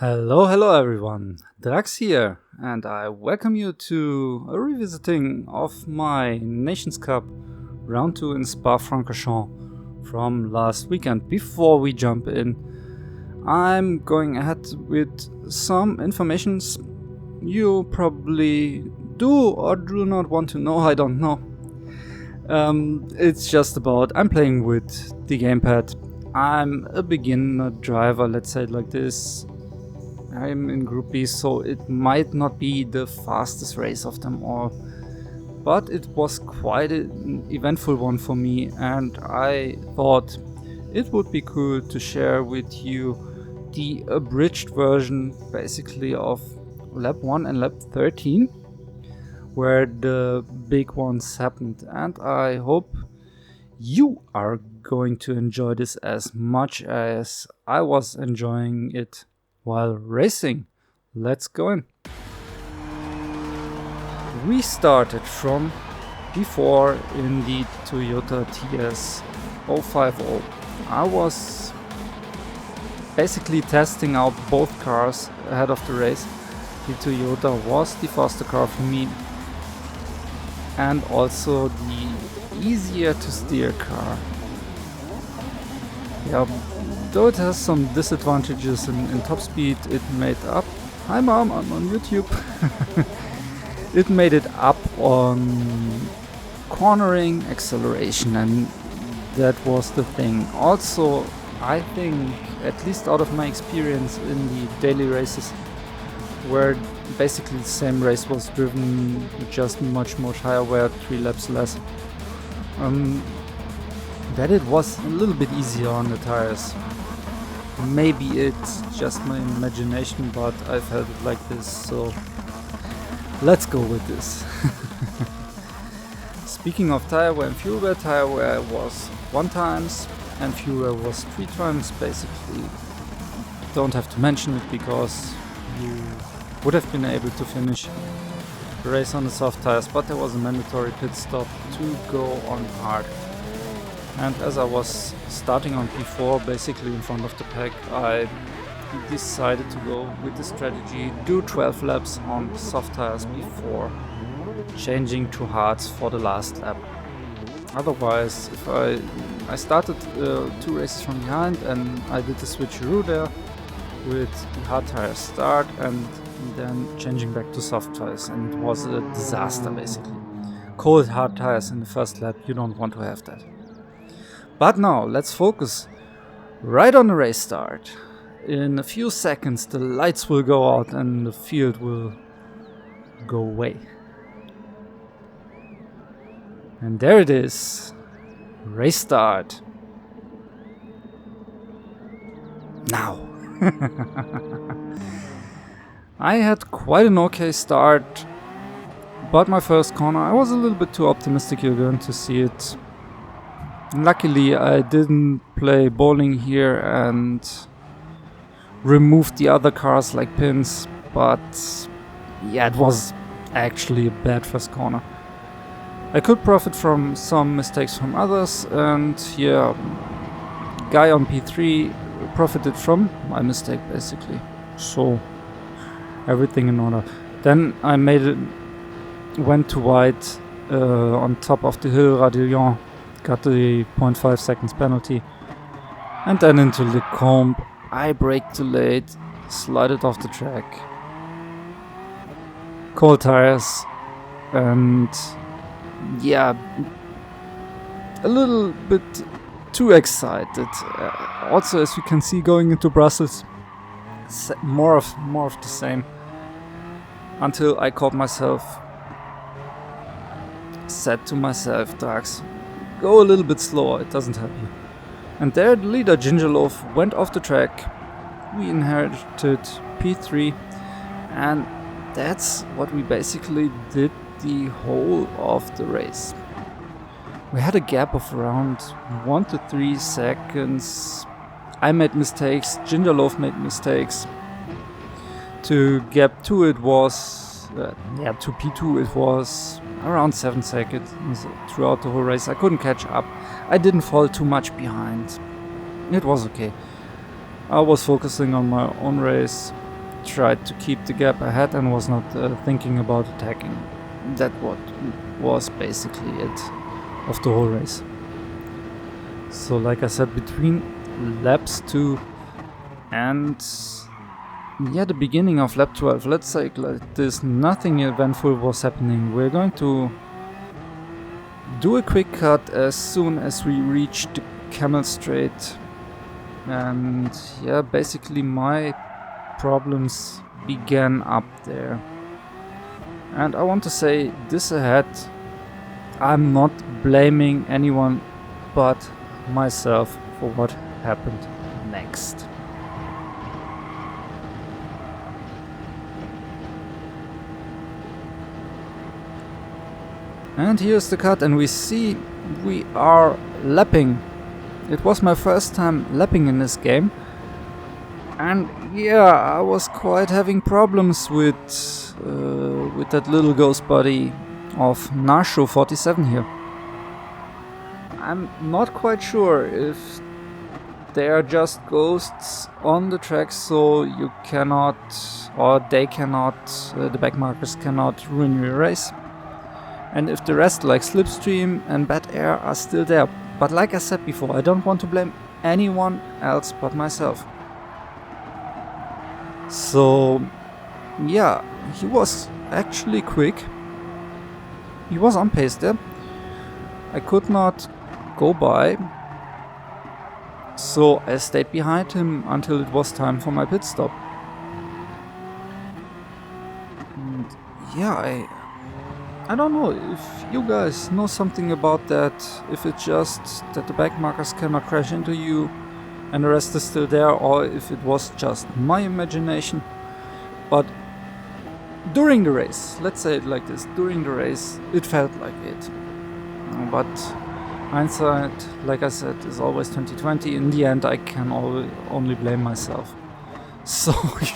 Hello everyone, Drax here, and I welcome you to a revisiting of my Nations Cup Round 2 in Spa-Francorchamps from last weekend. Before we jump in, I'm going ahead with some informations you probably do or do not want to know, I don't know. It's just about, I'm playing with the gamepad. I'm a beginner driver, let's say it like this. I'm in Group B, so it might not be the fastest race of them all, but it was quite an eventful one for me, and I thought it would be cool to share with you the abridged version basically of lap 1 and lap 13, where the big ones happened, and I hope you are going to enjoy this as much as I was enjoying it while racing. Let's go in. We started from before in the Toyota TS 050. I was basically testing out both cars ahead of the race. The Toyota was the faster car for me and also the easier to steer car. Yeah, though it has some disadvantages in top speed, it made up. Hi mom, I'm on YouTube. It made it up on cornering, acceleration, and that was the thing. Also, I think, at least out of my experience in the daily races, where basically the same race was driven just much higher, where 3 laps less, that it was a little bit easier on the tires. Maybe it's just my imagination, but I felt it like this, so let's go with this. Speaking of tire wear and fuel wear, tire wear was 1 times and fuel wear was 3 times. Basically, don't have to mention it because you would have been able to finish the race on the soft tires, but there was a mandatory pit stop to go on hard. And as I was starting on P4, basically in front of the pack, I decided to go with the strategy, do 12 laps on soft tires before changing to hards for the last lap. Otherwise, if I started 2 races from behind and I did the switcheroo there with the hard tires start and then changing back to soft tires, and it was a disaster basically. Cold hard tires in the first lap, you don't want to have that. But now, let's focus right on the race start. In a few seconds the lights will go out and the field will go away. And there it is. Race start. Now. I had quite an okay start, but my first corner, I was a little bit too optimistic. You're going to see it. Luckily, I didn't play bowling here and removed the other cars like pins, but yeah, it was actually a bad first corner. I could profit from some mistakes from others, and yeah, guy on P3 profited from my mistake basically. So everything in order. Then I went to wide on top of the hill, Radillon. Got the 0.5 seconds penalty, and then into the comb. I braked too late, slided off the track. Cold tires, and yeah, a little bit too excited. Also, as you can see, going into Brussels, more of the same. Until I caught myself, said to myself, Drax, go a little bit slower, it doesn't help you. And there the leader Gingerloaf went off the track. We inherited P3, and that's what we basically did the whole of the race. We had a gap of around 1 to 3 seconds. I made mistakes, Gingerloaf made mistakes. To gap 2 it was, to P2 it was around 7 seconds throughout the whole race. I couldn't catch up. I didn't fall too much behind. It was okay. I was focusing on my own race. tried to keep the gap ahead and was not thinking about attacking. That what was basically it of the whole race. So like I said, between laps 2 and yeah, the beginning of lap 12, let's say like this, nothing eventful was happening. We're going to do a quick cut as soon as we reach the Camel Straight, and yeah, basically my problems began up there. And I want to say this ahead, I'm not blaming anyone but myself for what happened next. And here's the cut, and we see we are lapping. It was my first time lapping in this game, and yeah, I was quite having problems with that little ghost body of Narsho 47 here. I'm not quite sure if they are just ghosts on the track, so you cannot, or they cannot, the backmarkers cannot ruin your race. And if the rest like slipstream and bad air are still there. But like I said before, I don't want to blame anyone else but myself. So yeah, he was actually quick. He was on pace there. I could not go by, so I stayed behind him until it was time for my pit stop. And yeah, I don't know if you guys know something about that, if it's just that the backmarkers cannot crash into you and the rest is still there, or if it was just my imagination. But during the race, let's say it like this, during the race it felt like it. But hindsight, like I said, is always 2020. In the end I can only blame myself. So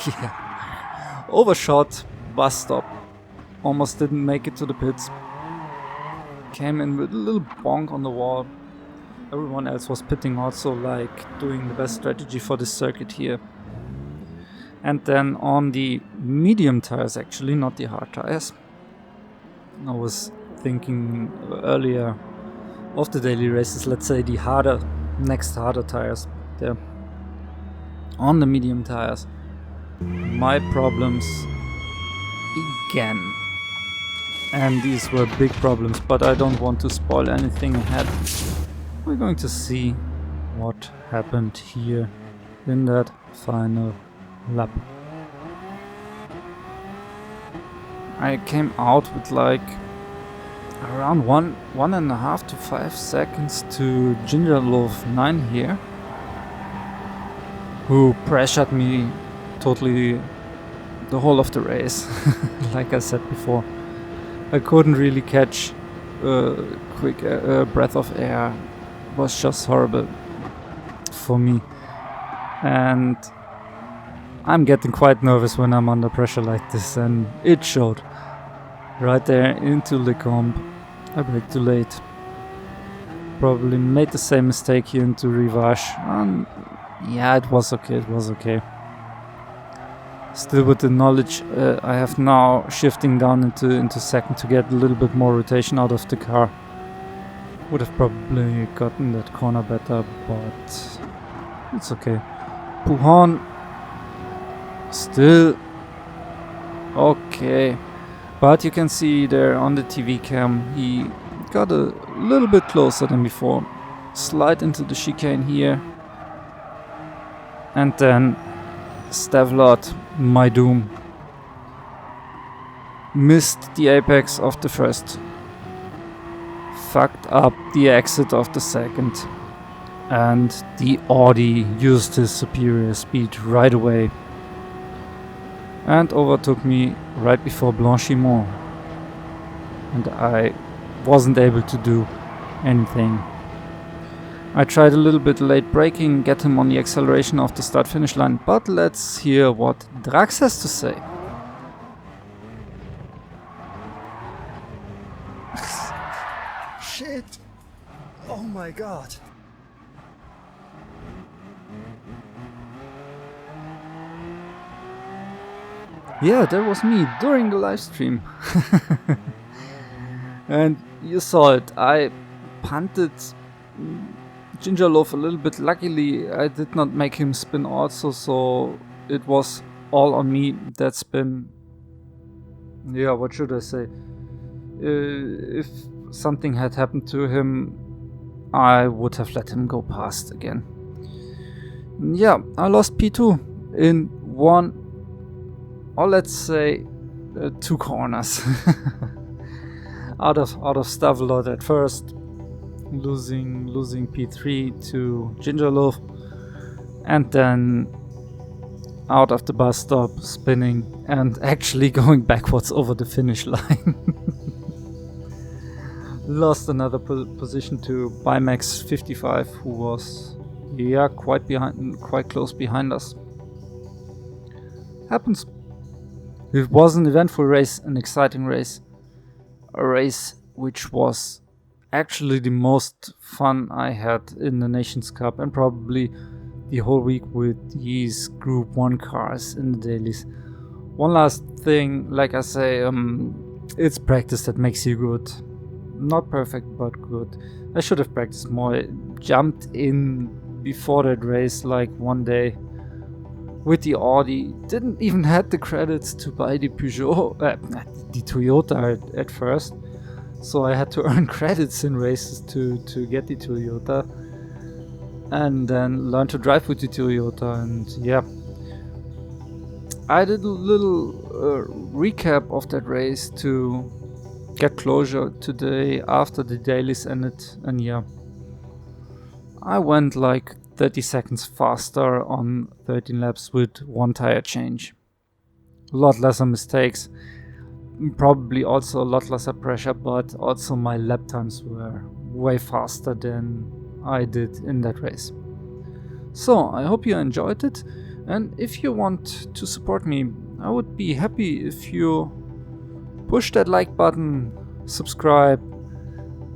yeah, overshot, bus stop. Almost didn't make it to the pits. Came in with a little bonk on the wall. Everyone else was pitting also, like doing the best strategy for this circuit here. And then on the medium tires, actually, not the hard tires. I was thinking earlier of the daily races, let's say the next harder tires there. On the medium tires, my problems began. And these were big problems, but I don't want to spoil anything ahead. We're going to see what happened here in that final lap. I came out with like around 1.5 to 5 seconds to Ginger Loaf 9 here, who pressured me totally the whole of the race. Like I said before, I couldn't really catch a quick breath of air. It was just horrible for me. And I'm getting quite nervous when I'm under pressure like this, and it showed. Right there into Lecombe. I braked too late. Probably made the same mistake here into Rivage. Yeah, it was okay. Still with the knowledge I have now, shifting down into second to get a little bit more rotation out of the car. Would have probably gotten that corner better, but it's okay. Puhan still okay. But you can see there on the TV cam, he got a little bit closer than before. Slide into the chicane here. And then Stavlot, my doom. Missed the apex of the first. Fucked up the exit of the second. And the Audi used his superior speed right away. And overtook me right before Blanchimont. And I wasn't able to do anything. I tried a little bit late braking, get him on the acceleration of the start-finish line, but let's hear what Drax has to say. Shit! Oh my god! Yeah, that was me during the live stream. And you saw it. I punted Gingerloaf a little bit. Luckily, I did not make him spin also, so it was all on me, that spin. Yeah, what should I say? If something had happened to him, I would have let him go past again. Yeah, I lost P2 in one, or let's say 2 corners. out of Stavelot at first, losing P3 to Gingerloaf, and then out of the bus stop, spinning and actually going backwards over the finish line. Lost another position to Bimax 55, who was quite close behind us. Happens. It was an eventful race, an exciting race, a race which was actually the most fun I had in the Nations Cup, and probably the whole week with these Group 1 cars in the dailies. One last thing, like I say, it's practice that makes you good. Not perfect, but good. I should have practiced more. I jumped in before that race, like one day with the Audi. Didn't even have the credits to buy the Peugeot, the Toyota at first. So I had to earn credits in races to get the Toyota, and then learn to drive with the Toyota. And yeah, I did a little recap of that race to get closure today after the dailies ended, and yeah, I went like 30 seconds faster on 13 laps with 1 tire change. A lot lesser mistakes, probably also a lot lesser pressure, but also my lap times were way faster than I did in that race. So I hope you enjoyed it, and if you want to support me, I would be happy if you push that like button, subscribe,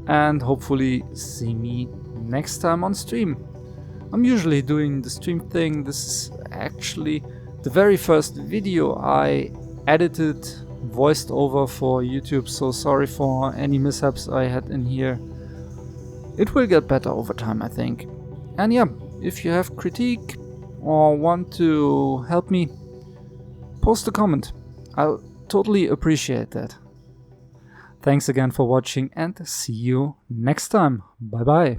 and hopefully see me next time on stream. I'm usually doing the stream thing. This is actually the very first video I edited, voiced over for YouTube, so sorry for any mishaps I had in here. It will get better over time, I think. And yeah, if you have critique or want to help me, post a comment. I'll totally appreciate that. Thanks again for watching, and see you next time. Bye bye.